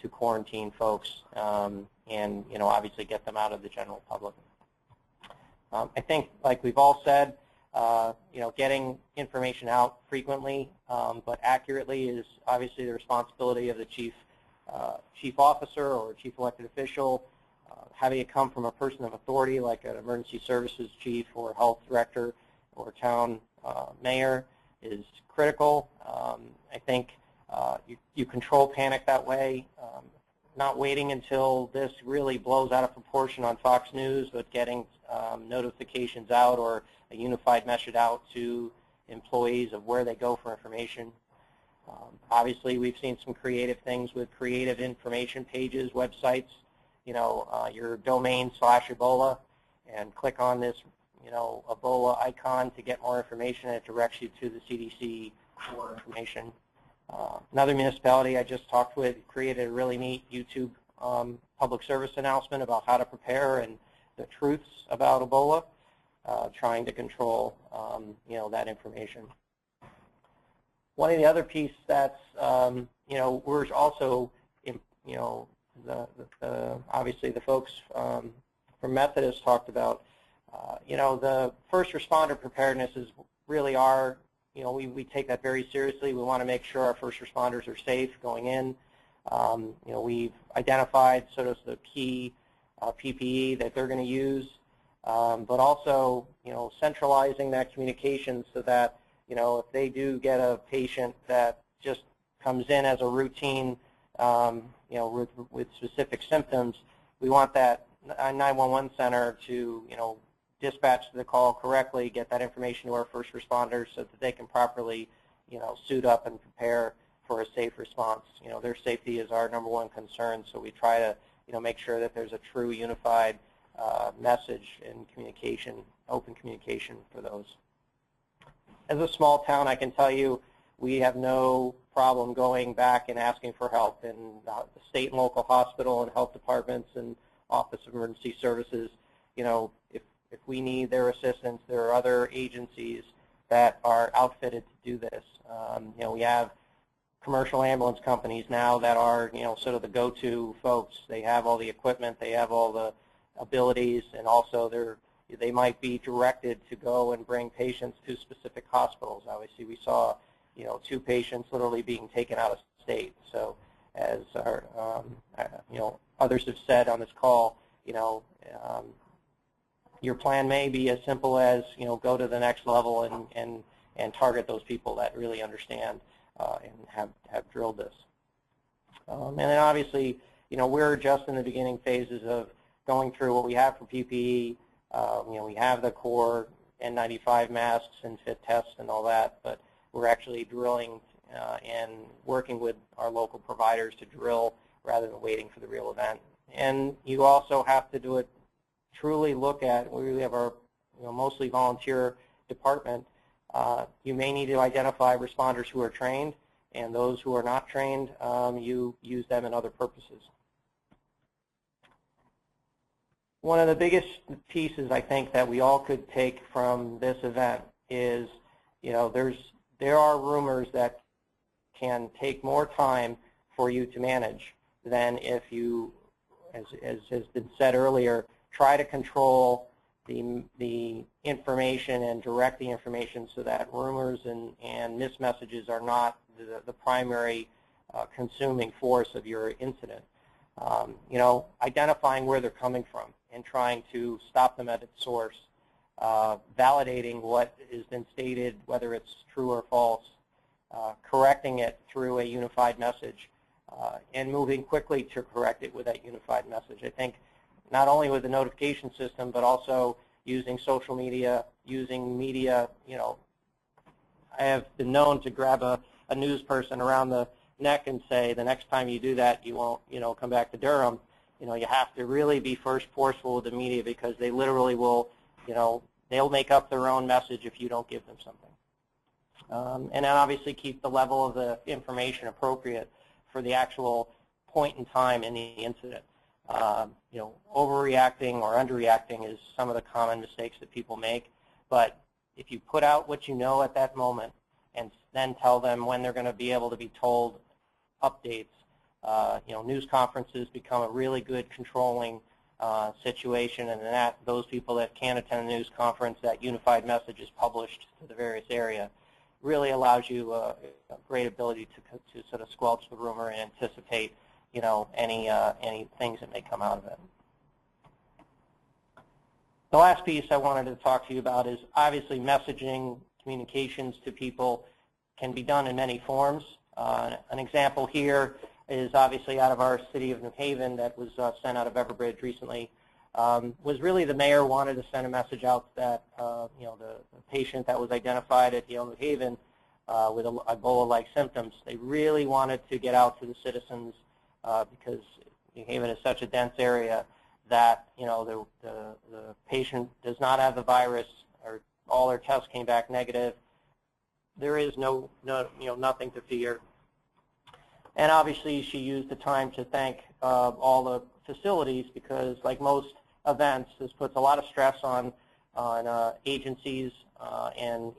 S2: quarantine folks and obviously get them out of the general public. I think, like we've all said, getting information out frequently but accurately is obviously the responsibility of the chief officer or chief elected official. having it come from a person of authority like an emergency services chief or health director or town mayor is critical. I think you control panic that way, not waiting until this really blows out of proportion on Fox News, but getting notifications out or a unified message out to employees of where they go for information. Obviously, we've seen some creative things with creative information pages, websites, your domain /Ebola, and click on this, Ebola icon to get more information, and it directs you to the CDC for information. Another municipality I just talked with created a really neat YouTube public service announcement about how to prepare and the truths about Ebola, trying to control, that information. One of the other pieces that's, we're also, obviously the folks from Methodist talked about, the first responder preparedness is really our, we take that very seriously. We want to make sure our first responders are safe going in. We've identified sort of the key PPE that they're going to use, but also, centralizing that communication so that, if they do get a patient that just comes in as a routine, with specific symptoms, we want that 911 center to, dispatch the call correctly, get that information to our first responders so that they can properly, suit up and prepare for a safe response. Their safety is our #1 concern, so we try to, make sure that there's a true unified message and communication, open communication for those. As a small town, I can tell you we have no problem going back and asking for help. And the state and local hospital and health departments and Office of Emergency Services, if we need their assistance, there are other agencies that are outfitted to do this. We have commercial ambulance companies now that are, sort of the go-to folks. They have all the equipment, they have all the abilities, and also they might be directed to go and bring patients to specific hospitals. Obviously, we saw, 2 patients literally being taken out of state. So, as our, others have said on this call, your plan may be as simple as, go to the next level and target those people that really understand and have drilled this. And then obviously, we're just in the beginning phases of going through what we have for PPE. We have the core N95 masks and fit tests and all that, but we're actually drilling and working with our local providers to drill rather than waiting for the real event. And you also have to do it, truly look at, we have our mostly volunteer department. You may need to identify responders who are trained, and those who are not trained, you use them in other purposes. One of the biggest pieces I think that we all could take from this event is, there are rumors that can take more time for you to manage than if you, as has been said earlier, try to control the information and direct the information so that rumors and mismessages are not the primary consuming force of your incident. Identifying where they're coming from and trying to stop them at its source, validating what has been stated, whether it's true or false, correcting it through a unified message, and moving quickly to correct it with that unified message. I think not only with the notification system, but also using social media, using media. I have been known to grab a news person around the neck and say, the next time you do that, you won't, come back to Durham. You have to really be first forceful with the media, because they literally will, they'll make up their own message if you don't give them something. And then obviously keep the level of the information appropriate for the actual point in time in the incident. Overreacting or underreacting is some of the common mistakes that people make. But if you put out what you know at that moment and then tell them when they're going to be able to be told updates, news conferences become a really good controlling situation, and that those people that can attend a news conference, that unified message is published to the various area, really allows you a great ability to sort of squelch the rumor and anticipate, any things that may come out of it. The last piece I wanted to talk to you about is obviously messaging, communications to people can be done in many forms. An example here is obviously out of our city of New Haven that was sent out of Everbridge recently. Was really the mayor wanted to send a message out that you know, the patient that was identified at Yale New Haven with Ebola-like symptoms, they really wanted to get out to the citizens because New Haven is such a dense area that, you know, the patient does not have the virus, or all their tests came back negative. There is you know, nothing to fear. And obviously, she used the time to thank all the facilities because, like most events, this puts a lot of stress on agencies, and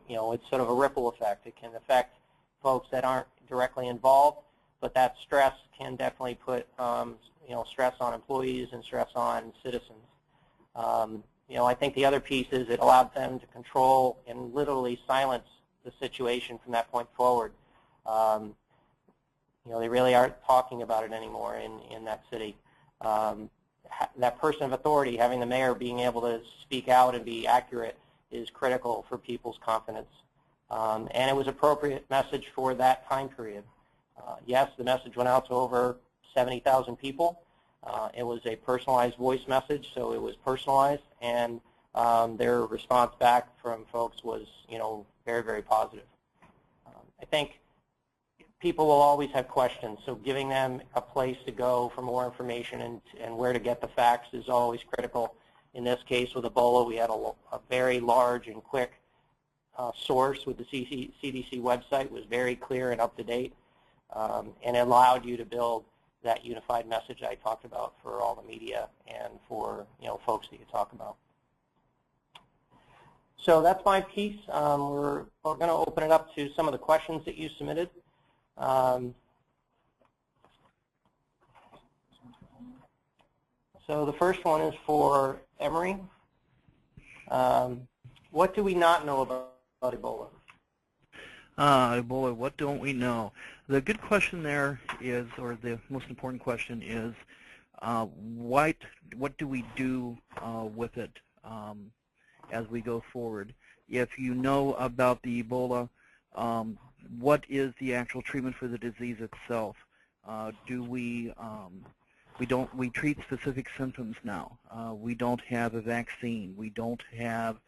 S2: you know, it's sort of a ripple effect. It can affect folks that aren't directly involved, but that stress can definitely put you know, stress on employees and stress on citizens. You know, I think the other piece is it allowed them to control and literally silence the situation from that point forward. You know, they really aren't talking about it anymore in that city. That person of authority, having the mayor being able to speak out and be accurate, is critical for people's confidence. And it was appropriate message for that time period. Yes, the message went out to over 70,000 people. It was a personalized voice message, so it was personalized, and their response back from folks was, you know, very, very positive. I think people will always have questions, so giving them a place to go for more information and where to get the facts is always critical. In this case, with Ebola, we had a very large and quick source with the CDC website. It was very clear and up to date, and it allowed you to build that unified message I talked about for all the media and for, you know, folks that you talk about. So that's my piece. We're going to open it up to some of the questions that you submitted. So the first one is for Emory. What do we not know about Ebola?
S3: Ebola, what don't we know? The good question there is, or the most important question is, what do we do with it as we go forward? If you know about the Ebola, what is the actual treatment for the disease itself? We treat specific symptoms now. We don't have a vaccine. We don't have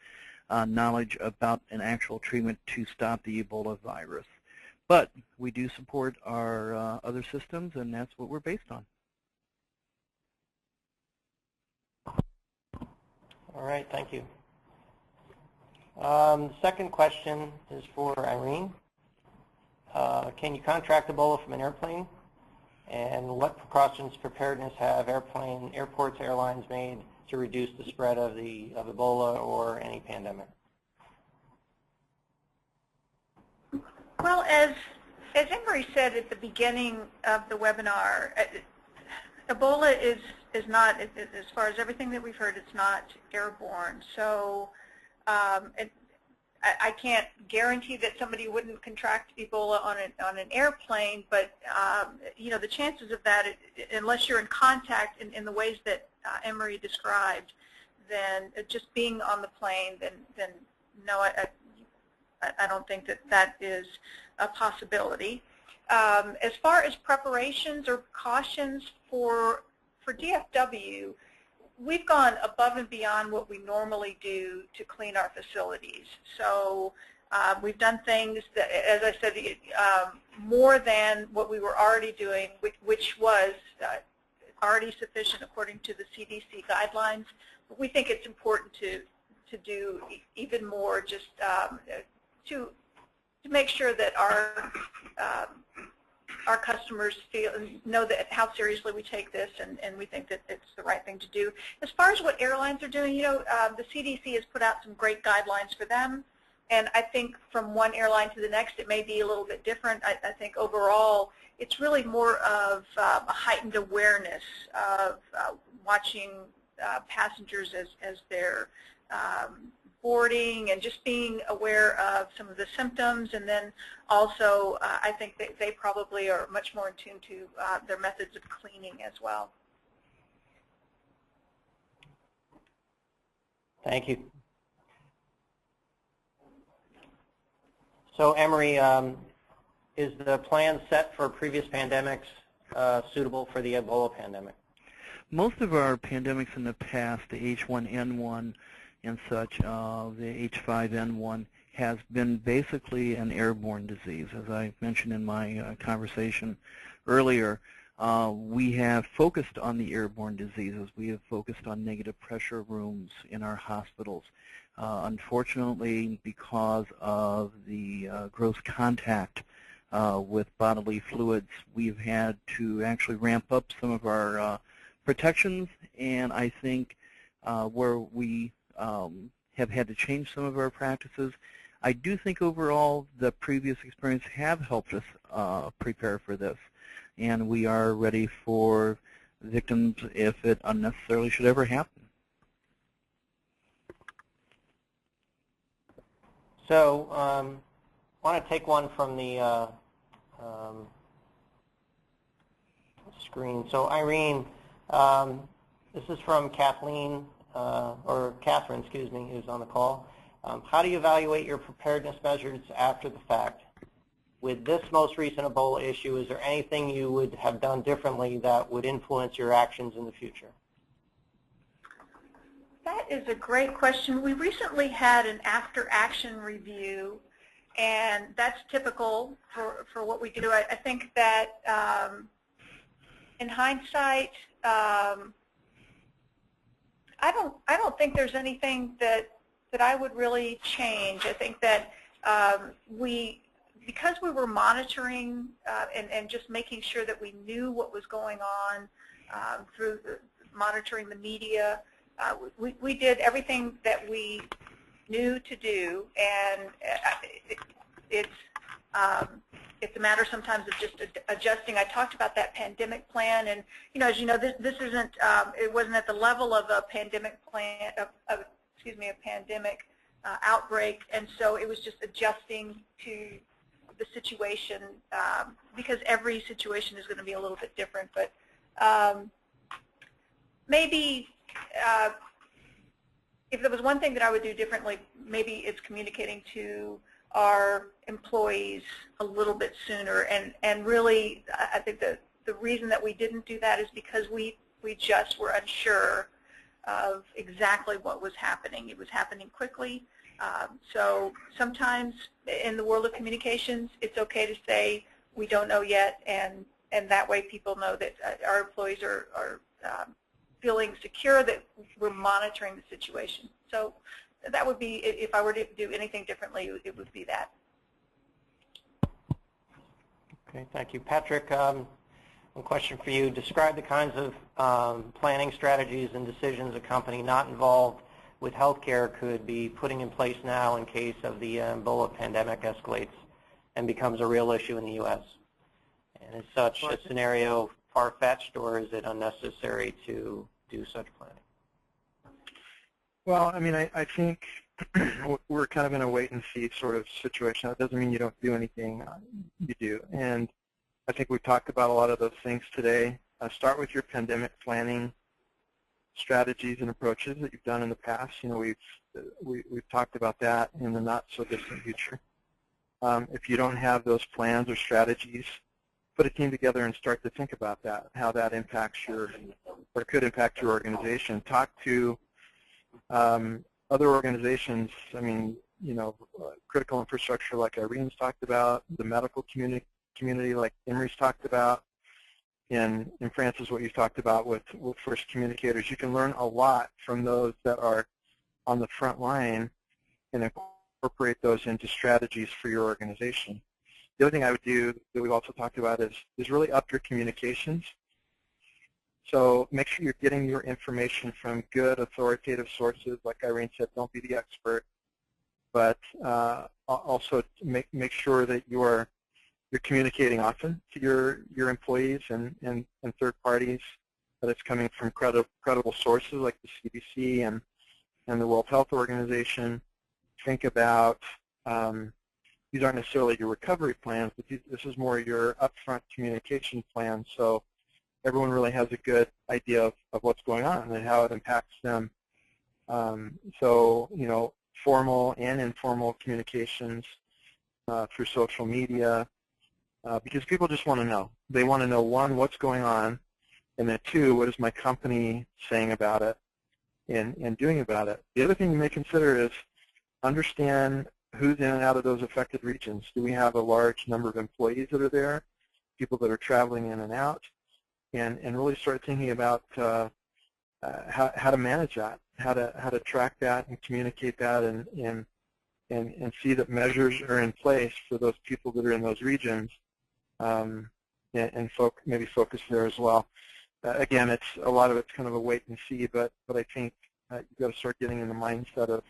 S3: knowledge about an actual treatment to stop the Ebola virus. But we do support our other systems, and that's what we're based on.
S2: All right, thank you. The second question is for Irene. Can you contract Ebola from an airplane? And what precautions preparedness have airports, airlines made to reduce the spread of Ebola or any pandemic?
S4: Well, as Emory said at the beginning of the webinar, Ebola is not, as far as everything that we've heard, it's not airborne. So I can't guarantee that somebody wouldn't contract Ebola on an airplane, but you know, the chances of that, unless you're in contact in the ways that Emory described, then just being on the plane, then no, I don't think that is a possibility. As far as preparations or precautions for DFW, we've gone above and beyond what we normally do to clean our facilities. So we've done things that, as I said, more than what we were already doing, which was already sufficient according to the CDC guidelines. But we think it's important to do even more, just to make sure that our customers know that how seriously we take this, and we think that it's the right thing to do. As far as what airlines are doing, you know, the CDC has put out some great guidelines for them, and I think from one airline to the next it may be a little bit different. I think overall it's really more of a heightened awareness of watching passengers as they're boarding, and just being aware of some of the symptoms, and then also I think that they probably are much more in tune to their methods of cleaning as well.
S2: Thank you. So, Emery, is the plan set for previous pandemics suitable for the Ebola pandemic?
S3: Most of our pandemics in the past, the H1N1 and such, the H5N1, has been basically an airborne disease. As I mentioned in my conversation earlier, we have focused on the airborne diseases. We have focused on negative pressure rooms in our hospitals. Unfortunately, because of the gross contact with bodily fluids, we've had to actually ramp up some of our protections, and I think where we have had to change some of our practices, I do think overall the previous experience have helped us prepare for this, and we are ready for victims if it unnecessarily should ever happen.
S2: So I want to take one from the screen. So Irene, this is from Kathleen, or Catherine, excuse me, who's on the call. How do you evaluate your preparedness measures after the fact? With this most recent Ebola issue, is there anything you would have done differently that would influence your actions in the future?
S4: That is a great question. We recently had an after-action review, and that's typical for what we do. I think that in hindsight, I don't think there's anything that I would really change. I think that because we were monitoring and just making sure that we knew what was going on through monitoring the media, we did everything that we knew to do, and it's a matter sometimes of just adjusting. I talked about that pandemic plan, and as you know, this isn't. It wasn't at the level of a pandemic plan, a pandemic outbreak, and so it was just adjusting to the situation because every situation is going to be a little bit different. But maybe if there was one thing that I would do differently, maybe it's communicating to our employees a little bit sooner. And really, I think the reason that we didn't do that is because we just were unsure of exactly what was happening. It was happening quickly. So sometimes in the world of communications, it's okay to say we don't know yet, and that way people know that our employees are feeling secure that we're monitoring the situation. So that would be, if I were to do anything differently, it would be that.
S2: Okay, thank you. Patrick, one question for you. Describe the kinds of planning strategies and decisions a company not involved with healthcare could be putting in place now in case of the Ebola pandemic escalates and becomes a real issue in the U.S. And is such a scenario far-fetched, or is it unnecessary to do such planning?
S5: Well, I mean, I think we're kind of in a wait-and-see sort of situation. That doesn't mean you don't do anything. You do. And I think we've talked about a lot of those things today. Start with your pandemic planning strategies and approaches that you've done in the past. You know, we've talked about that in the not-so-distant future. If you don't have those plans or strategies, put a team together and start to think about that, how that impacts your, or could impact your organization. Talk to other organizations. I mean, you know, critical infrastructure like Irene's talked about, the medical community like Emery's talked about, and Francis, what you've talked about with first communicators. You can learn a lot from those that are on the front line and incorporate those into strategies for your organization. The other thing I would do that we've also talked about is really up your communications. So make sure you're getting your information from good authoritative sources. Like Irene said, don't be the expert, but also make sure that you're communicating often to your employees and third parties, that it's coming from credible sources like the CDC and the World Health Organization. Think about, these aren't necessarily your recovery plans, but this is more your upfront communication plan, so everyone really has a good idea of what's going on and how it impacts them So, formal and informal communications through social media, because people just want to know. They want to know, one, what's going on, and then two, what is my company saying about it and doing about it. The other thing you may consider is understand who's in and out of those affected regions. Do we have a large number of employees that are there, people that are traveling in and out, and really start thinking about how to manage that, how to track that and communicate that, and see that measures are in place for those people that are in those regions, and maybe focus there as well. Again, a lot of it's kind of a wait and see, but I think you've got to start getting in the mindset of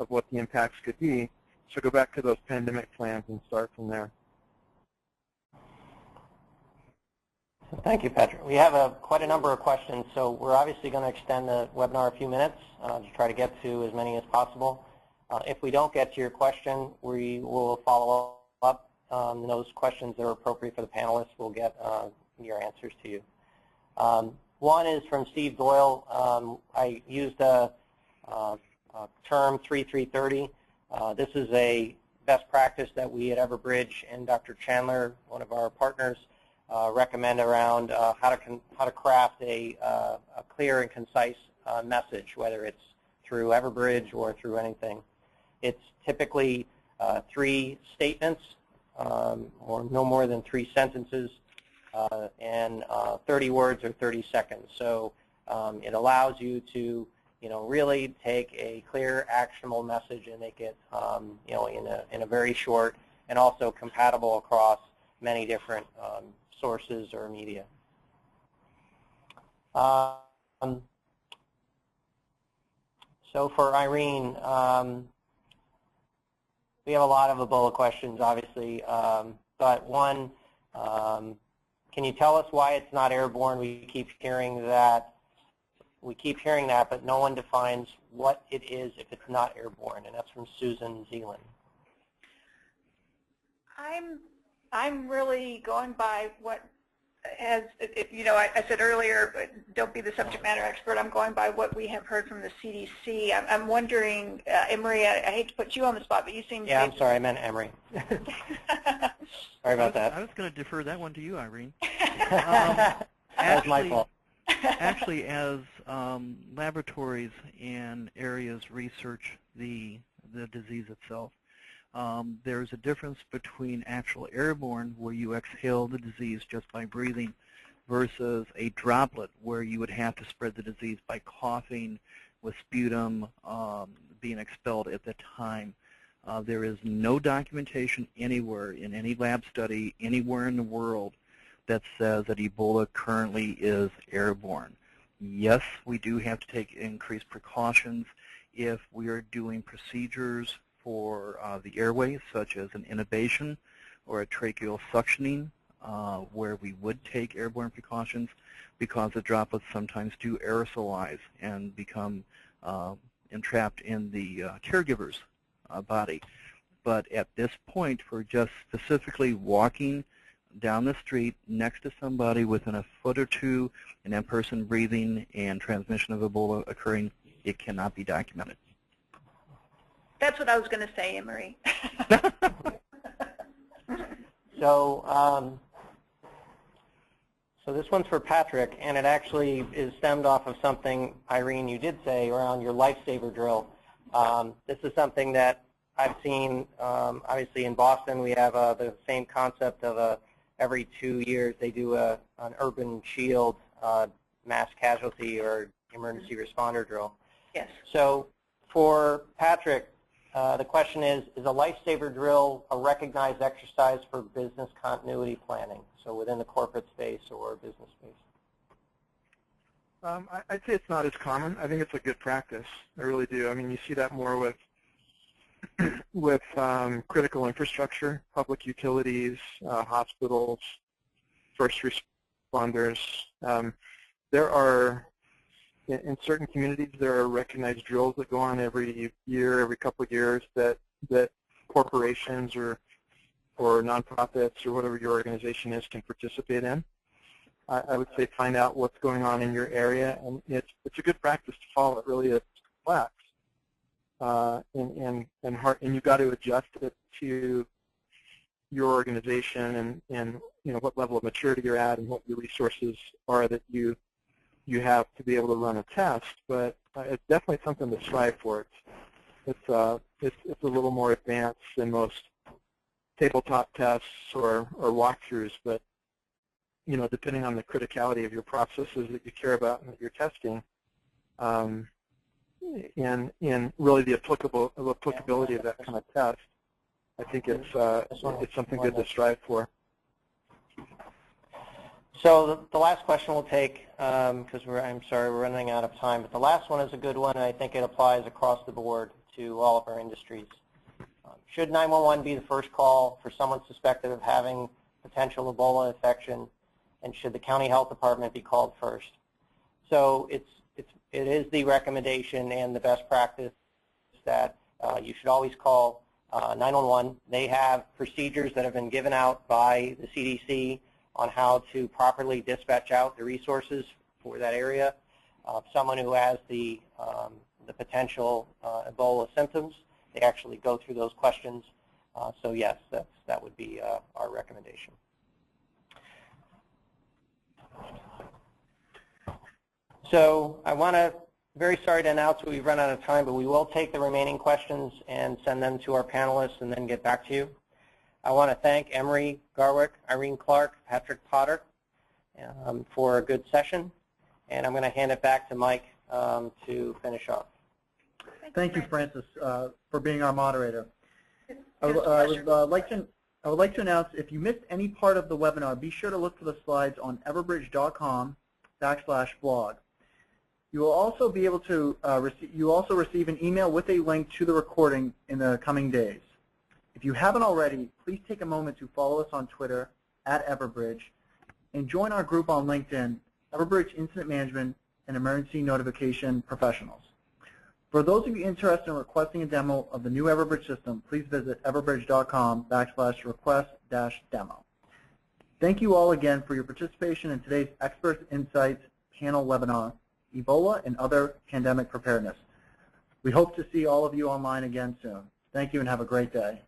S5: what the impacts could be. So go back to those pandemic plans and start from there.
S2: Thank you, Patrick. We have quite a number of questions, so we're obviously going to extend the webinar a few minutes to try to get to as many as possible. If we don't get to your question, we will follow up. Those questions that are appropriate for the panelists, we'll get your answers to you. One is from Steve Doyle. I used a term 3330. This is a best practice that we at Everbridge and Dr. Chandler, one of our partners, recommend around how to craft a clear and concise message, whether it's through Everbridge or through anything. It's typically 3 statements or no more than 3 sentences and 30 words or 30 seconds. So it allows you to really take a clear, actionable message and make it in a very short and also compatible across many different sources or media. So for Irene, we have a lot of Ebola questions, obviously, but one, can you tell us why it's not airborne? We keep hearing that, but no one defines what it is if it's not airborne, and that's from Susan Zeeland.
S4: I'm really going by what has, I said earlier, don't be the subject matter expert. I'm going by what we have heard from the CDC. I'm wondering, Emery, I hate to put you on the spot, but you seem
S2: Yeah, I'm sorry, I meant Emery. Sorry about that.
S3: I was going to defer that one to you, Irene.
S2: That was my fault.
S3: Actually, as laboratories and areas research the disease itself, there's a difference between actual airborne, where you exhale the disease just by breathing, versus a droplet, where you would have to spread the disease by coughing, with sputum being expelled at the time. There is no documentation anywhere in any lab study anywhere in the world that says that Ebola currently is airborne. Yes, we do have to take increased precautions if we are doing procedures for the airways, such as an intubation or a tracheal suctioning, where we would take airborne precautions, because the droplets sometimes do aerosolize and become entrapped in the caregiver's body. But at this point, for just specifically walking down the street next to somebody within a foot or two, and that person breathing and transmission of Ebola occurring, it cannot be documented.
S4: That's what I was going to say, Emery.
S2: So this one's for Patrick, and it actually is stemmed off of something, Irene, you did say around your lifesaver drill. This is something that I've seen, obviously in Boston. We have the same concept of every 2 years they do an urban shield mass casualty or emergency responder drill.
S4: Yes.
S2: So for Patrick, the question is a lifesaver drill a recognized exercise for business continuity planning, so within the corporate space or business space?
S5: I'd say it's not as common. I think it's a good practice. I really do. I mean, you see that more with critical infrastructure, public utilities, hospitals, first responders. There are, in certain communities, there are recognized drills that go on every year, every couple of years, that corporations or nonprofits or whatever your organization is can participate in. I would say find out what's going on in your area, and it's a good practice to follow. It really is. complex, and you've got to adjust it to your organization and what level of maturity you're at and what your resources are that you have to be able to run a test. But it's definitely something to strive for. It's a little more advanced than most tabletop tests or walkthroughs, but depending on the criticality of your processes that you care about and that you're testing, and really the applicability of that kind of test, I think it's something good to strive for.
S2: So the last question we'll take, because I'm sorry we're running out of time, but the last one is a good one, and I think it applies across the board to all of our industries. Should 911 be the first call for someone suspected of having potential Ebola infection, and should the county health department be called first? So it is the recommendation and the best practice that you should always call 911. They have procedures that have been given out by the CDC on how to properly dispatch out the resources for that area. Someone who has the potential Ebola symptoms, they actually go through those questions. So yes, that would be our recommendation. So I want to, very sorry to announce that we've run out of time, but we will take the remaining questions and send them to our panelists and then get back to you. I want to thank Emery Garwick, Irene Clark, Patrick Potter for a good session, and I'm going to hand it back to Mike to finish off.
S1: Thank you, Francis, for being our moderator. I would like to announce, if you missed any part of the webinar, be sure to look for the slides on everbridge.com/blog. You will also be able to receive an email with a link to the recording in the coming days. If you haven't already, please take a moment to follow us on Twitter @Everbridge and join our group on LinkedIn, Everbridge Incident Management and Emergency Notification Professionals. For those of you interested in requesting a demo of the new Everbridge system, please visit everbridge.com/request-demo. Thank you all again for your participation in today's Expert Insights panel webinar, Ebola and Other Pandemic Preparedness. We hope to see all of you online again soon. Thank you and have a great day.